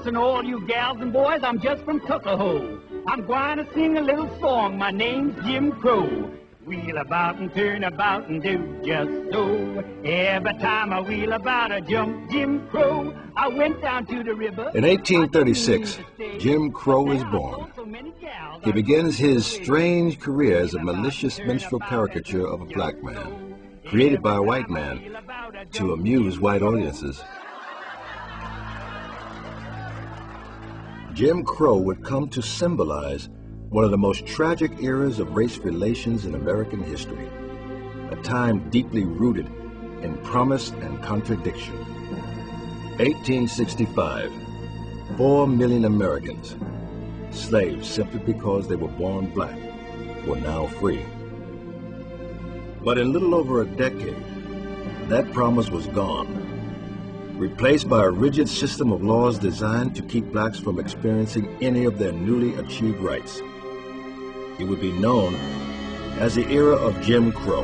listen, all you gals and boys, I'm just from Tuckahoe. I'm going to sing a little song. My name's Jim Crow. Wheel about and turn about and do just so. Every time I wheel about, I jump Jim Crow. I went down to the river. In 1836, Jim Crow is born. He begins his strange career as a malicious minstrel caricature of a black man, created by a white man to amuse white audiences. Jim Crow would come to symbolize one of the most tragic eras of race relations in American history, a time deeply rooted in promise and contradiction. 1865, 4 million Americans, slaves simply because they were born black, were now free. But in little over a decade, that promise was gone, replaced by a rigid system of laws designed to keep blacks from experiencing any of their newly achieved rights. It would be known as the era of Jim Crow,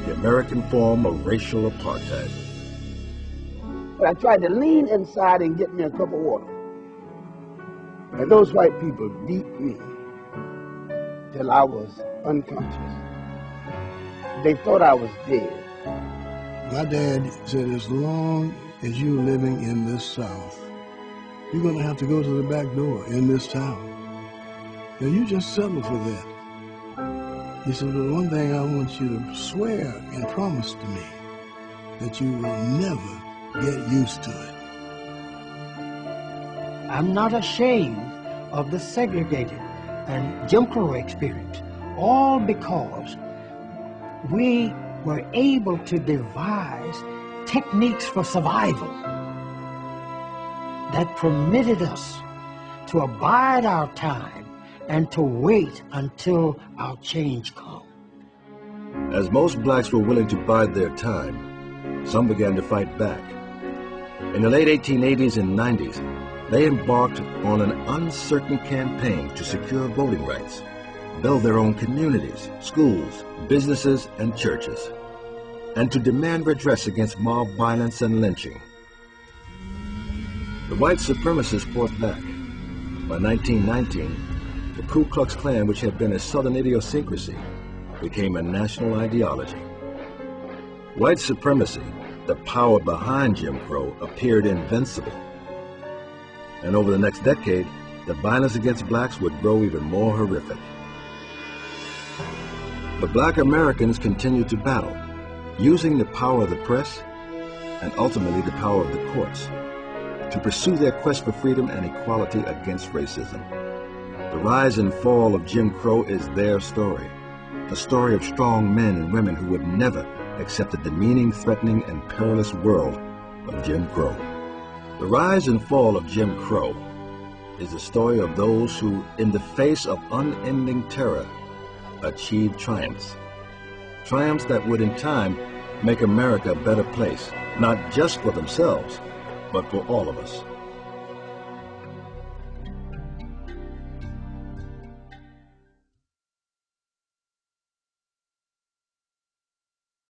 the American form of racial apartheid. But I tried to lean inside and get me a cup of water. And those white people beat me till I was unconscious. They thought I was dead. My dad said, as long as you're living in this South, you're going to have to go to the back door in this town. And you just settle for that. He said, but one thing I want you to swear and promise to me, that you will never get used to it. I'm not ashamed of the segregated and Jim Crow experience, all because we were able to devise techniques for survival that permitted us to abide our time and to wait until our change come. As most blacks were willing to bide their time, some began to fight back. In the late 1880s and 90s, they embarked on an uncertain campaign to secure voting rights, build their own communities, schools, businesses, and churches, and to demand redress against mob violence and lynching. The white supremacists fought back. By 1919, the Ku Klux Klan, which had been a Southern idiosyncrasy, became a national ideology. White supremacy, the power behind Jim Crow, appeared invincible. And over the next decade, the violence against blacks would grow even more horrific. But black Americans continued to battle, using the power of the press and ultimately the power of the courts to pursue their quest for freedom and equality against racism. The rise and fall of Jim Crow is their story, a story of strong men and women who would never accept the demeaning, threatening, and perilous world of Jim Crow. The rise and fall of Jim Crow is the story of those who, in the face of unending terror, achieved triumphs. Triumphs that would in time make America a better place, not just for themselves, but for all of us.